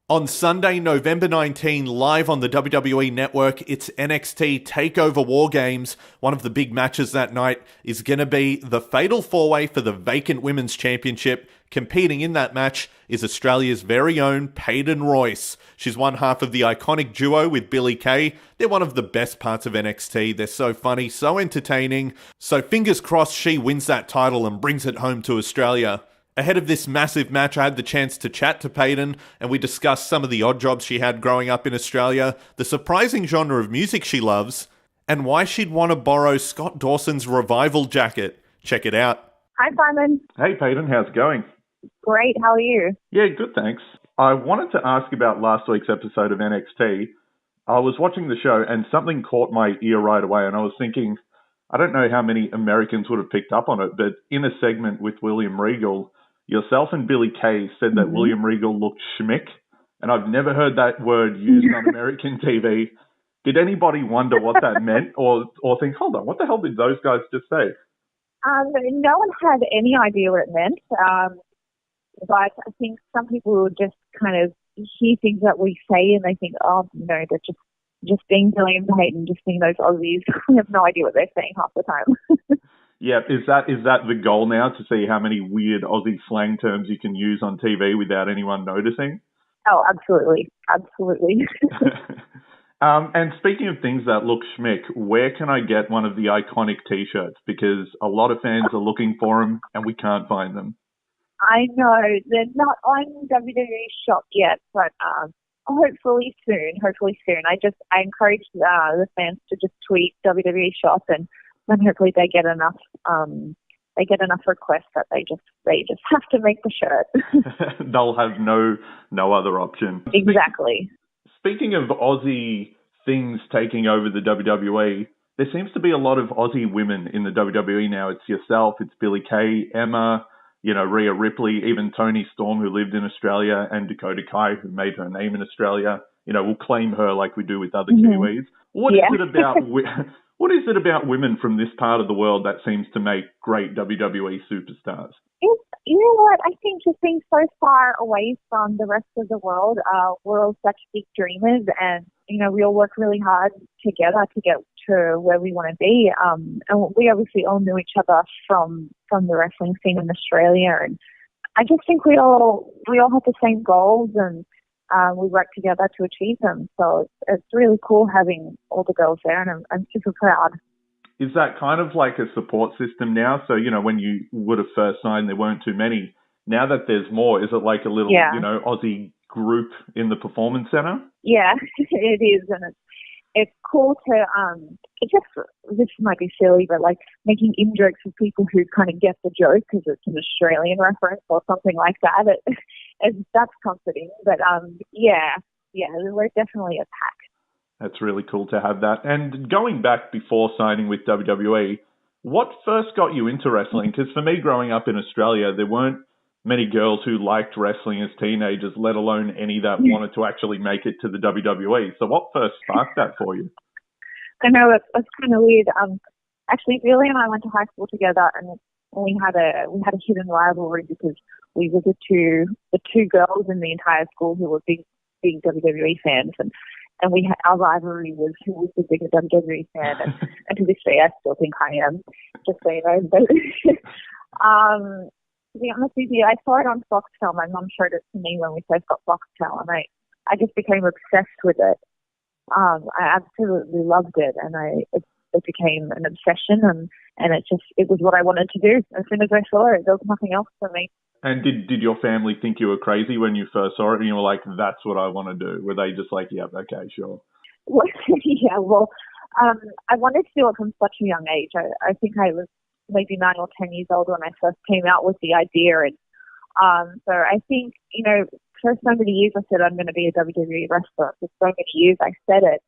On Sunday, November 19, live on the WWE Network, it's NXT TakeOver War Games. One of the big matches that night is going to be the Fatal 4-Way for the vacant Women's Championship. Competing in that match is Australia's very own Peyton Royce. She's one half of the iconic duo with Billie Kay. They're one of the best parts of NXT. They're so funny, so entertaining. So fingers crossed she wins that title and brings it home to Australia. Ahead of this massive match, I had the chance to chat to Peyton, and we discussed some of the odd jobs she had growing up in Australia, the surprising genre of music she loves, and why she'd want to borrow Scott Dawson's Revival jacket. Check it out. Hi, Simon. Hey, Peyton. How's it going? Great. How are you? Yeah, good, thanks. I wanted to ask about last week's episode of NXT. I was watching the show, and something caught my ear right away, and I was thinking, I don't know how many Americans would have picked up on it, but in a segment with William Regal, yourself and Billie Kay said that William Regal looked schmick, and I've never heard that word used on American TV. Did anybody wonder what that meant, or think, hold on, what the hell did those guys just say? No one had any idea what it meant, but I think some people just kind of hear things that we say and they think, oh, no, they're just being Billie and Peyton, just being those Aussies. We have no idea what they're saying half the time. Yeah, is that the goal now, to see how many weird Aussie slang terms you can use on TV without anyone noticing? Oh, absolutely. Absolutely. And speaking of things that look schmick, where can I get one of the iconic T-shirts? Because a lot of fans are looking for them and we can't find them. I know. They're not on WWE Shop yet, but hopefully soon. I encourage the fans to just tweet WWE Shop and hopefully they get enough requests that they just have to make the shirt. They'll have no other option. Exactly. Speaking of Aussie things taking over the WWE, there seems to be a lot of Aussie women in the WWE now. It's yourself, it's Billie Kay, Emma, Rhea Ripley, even Toni Storm, who lived in Australia, and Dakota Kai, who made her name in Australia. We'll claim her like we do with other Kiwis. What is it about women from this part of the world that seems to make great WWE superstars? You know what? I think just being so far away from the rest of the world, we're all such big dreamers, and we all work really hard together to get to where we want to be. And we obviously all knew each other from the wrestling scene in Australia, and I just think we all have the same goals, and we work together to achieve them. So it's really cool having all the girls there, and I'm super proud. Is that kind of like a support system now? So, when you would have first signed, there weren't too many. Now that there's more, is it like a little, Aussie group in the Performance Centre? Yeah, it is. And it's cool to, this might be silly, but like making in-jokes with people who kind of get the joke because it's an Australian reference or something like that. That's comforting. But we're definitely a pack. That's really cool to have that. And going back before signing with WWE, what first got you into wrestling? Because for me, growing up in Australia, there weren't many girls who liked wrestling as teenagers, let alone any that wanted to actually make it to the WWE. So what first sparked that for you? I know, it's kind of weird. Actually, Billie and I went to high school together, and we had a hidden rivalry because we were the two girls in the entire school who were big WWE fans, and our rivalry was who was the bigger WWE fan, and to this day I still think I am, just so you know. But to be honest with you, I saw it on Foxtel. My mum showed it to me when we first got Foxtel, and I just became obsessed with it. I absolutely loved it, and it became an obsession, and it was what I wanted to do. As soon as I saw it, there was nothing else for me. And did your family think you were crazy when you first saw it and you were like, that's what I want to do? Were they just like, yeah, okay, sure? Well, I wanted to do it from such a young age. I think I was maybe 9 or 10 years old when I first came out with the idea. And so I think, for so many years I said I'm going to be a WWE wrestler. For so many years I said it.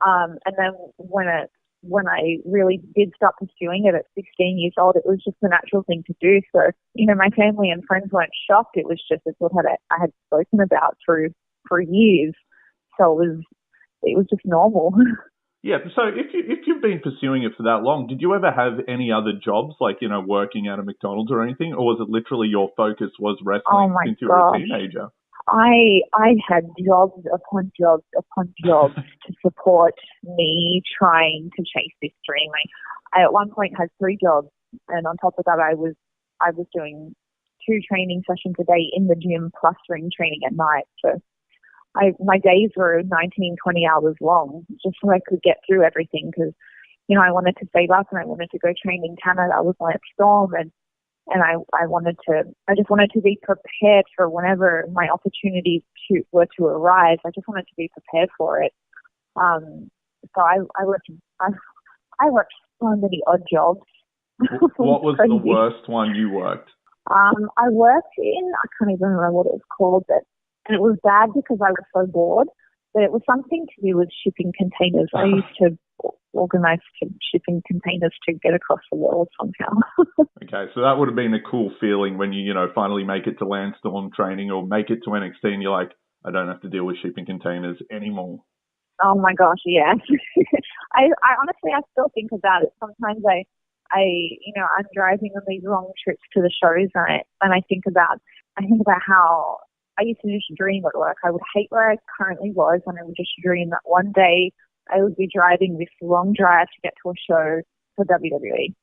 And then when I really did start pursuing it at 16 years old, it was just a natural thing to do. So, my family and friends weren't shocked. It was just what I had spoken about for years. So it was just normal. Yeah. So if you've been pursuing it for that long, did you ever have any other jobs, like, working at a McDonald's or anything? Or was it literally your focus was wrestling since you were a teenager? I had jobs upon jobs upon jobs to support me trying to chase this dream. I at one point had 3 jobs, and on top of that, I was doing 2 training sessions a day in the gym plus ring training at night. So my days were 19, 20 hours long, just so I could get through everything because, you know, I wanted to save up and I wanted to go train in Canada with my Storm, and I just wanted to be prepared for whenever my opportunities were to arise. I just wanted to be prepared for it. So I worked so many odd jobs. What was the worst one you worked? I worked in, I can't even remember what it was called, and it was bad because I was so bored, but it was something to do with shipping containers. I used to organize shipping containers to get across the world somehow. Okay, so that would have been a cool feeling when you finally make it to Landstorm training or make it to NXT and you're like, I don't have to deal with shipping containers anymore. Oh my gosh, yes. I honestly, I still think about it. Sometimes I'm driving on these long trips to the shows and I think about how I used to just dream at work. I would hate where I currently was, and I would just dream that one day I would be driving this long drive to get to a show for WWE.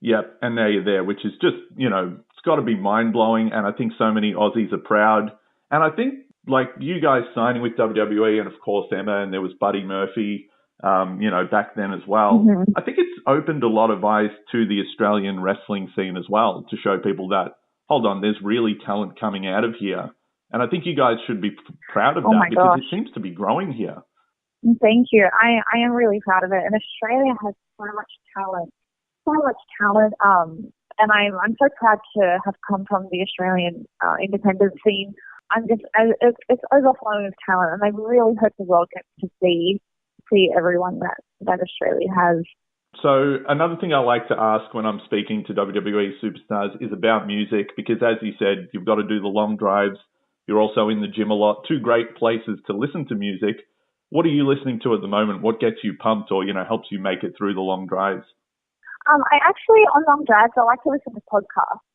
Yep, and now you're there, which is just, it's got to be mind-blowing, and I think so many Aussies are proud. And I think, like, you guys signing with WWE, and of course Emma, and there was Buddy Murphy, back then as well. Mm-hmm. I think it's opened a lot of eyes to the Australian wrestling scene as well, to show people that, hold on, there's really talent coming out of here. And I think you guys should be proud of that because it seems to be growing here. Thank you. I am really proud of it. And Australia has so much talent. And I'm so proud to have come from the Australian independent scene. It's overflowing with talent, and I really hope the world gets to see everyone that Australia has. So another thing I like to ask when I'm speaking to WWE superstars is about music, because as you said, you've got to do the long drives. You're also in the gym a lot. 2 great places to listen to music. What are you listening to at the moment? What gets you pumped or, helps you make it through the long drives? I actually, on long drives, I like to listen to podcasts.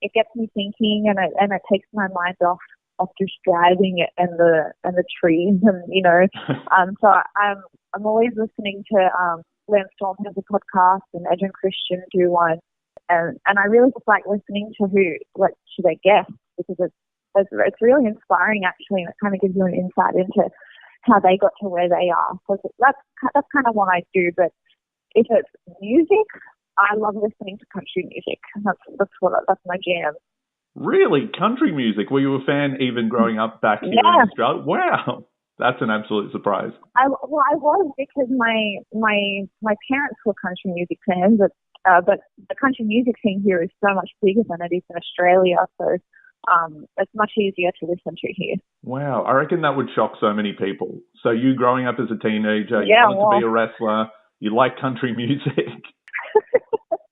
It gets me thinking, and it takes my mind off just driving and the trees, and So I'm always listening to Lance Storm has a podcast, and Edge and Christian do one, and I really just like listening to to their guests, because it's really inspiring actually, and it kind of gives you an insight into how they got to where they are. So that's kind of what I do. But if it's music, I love listening to country music. That's my jam. Really? Country music? Were you a fan even growing up back here in Australia? Wow. That's an absolute surprise. I was, because my parents were country music fans, but the country music scene here is so much bigger than it is in Australia, so it's much easier to listen to here. Wow. I reckon that would shock so many people. So you growing up as a teenager, you wanted to be a wrestler, you like country music.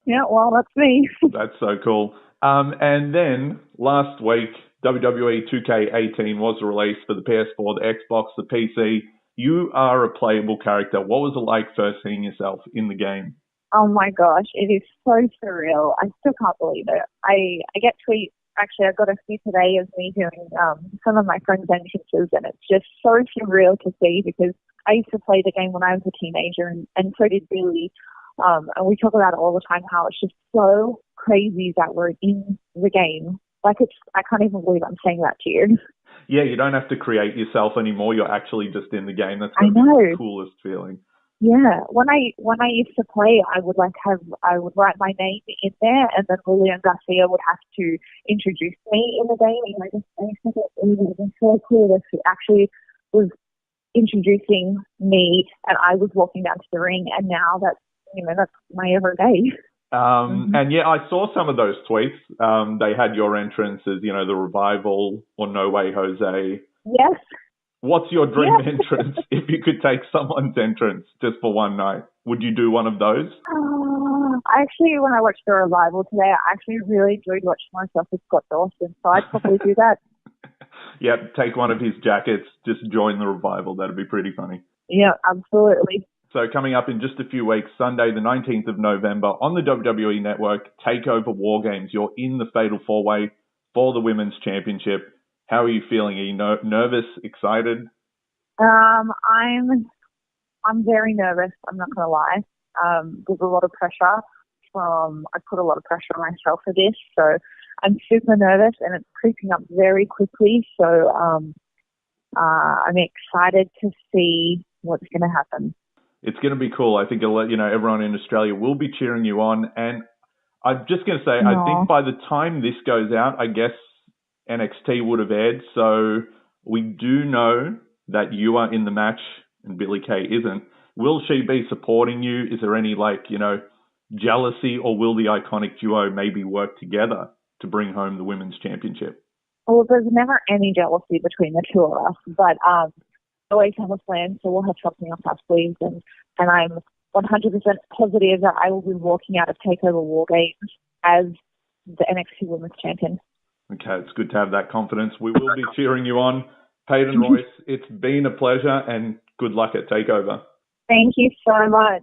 Yeah, well, that's me. That's so cool. And then last week, WWE 2K18 was released for the PS4, the Xbox, the PC. You are a playable character. What was it like first seeing yourself in the game? Oh my gosh, it is so surreal. I still can't believe it. I get tweets. Actually, I got a few today of me doing some of my friends' entrances, and it's just so surreal to see, because I used to play the game when I was a teenager, and so did Billy. And we talk about it all the time, how it's just so crazy that we're in the game. I can't even believe I'm saying that to you. Yeah, you don't have to create yourself anymore. You're actually just in the game. That's the coolest feeling. Yeah, when I used to play, I would write my name in there, and then Lillian Garcia would have to introduce me in the game. And I think it was so cool that she actually was introducing me, and I was walking down to the ring, and now that's my everyday. And yeah, I saw some of those tweets. They had your entrance as, the Revival or No Way Jose. Yes. What's your dream entrance? If you could take someone's entrance just for one night, would you do one of those? Actually, when I watched the Revival today, I actually really enjoyed watching myself with Scott Dawson, so I'd probably do that. Yeah, take one of his jackets, just join the Revival. That'd be pretty funny. Yeah, absolutely. So coming up in just a few weeks, Sunday the 19th of November on the WWE Network, TakeOver War Games. You're in the Fatal 4-Way for the Women's Championship. How are you feeling? Are you nervous, excited? I'm very nervous. I'm not going to lie. There's a lot of pressure I put a lot of pressure on myself for this, so I'm super nervous and it's creeping up very quickly. So I'm excited to see what's going to happen. It's going to be cool. I think everyone in Australia will be cheering you on. And I'm just going to say, I think by the time this goes out, I guess NXT would have aired. So we do know that you are in the match and Billie Kay isn't. Will she be supporting you? Is there any jealousy, or will the iconic duo maybe work together to bring home the women's championship? Well, there's never any jealousy between the two of us, but always have a plan, so we'll have something up our sleeves, and I'm 100% positive that I will be walking out of TakeOver War Games as the NXT Women's Champion. Okay, it's good to have that confidence. We will be cheering you on. Peyton Royce, it's been a pleasure, and good luck at TakeOver. Thank you so much.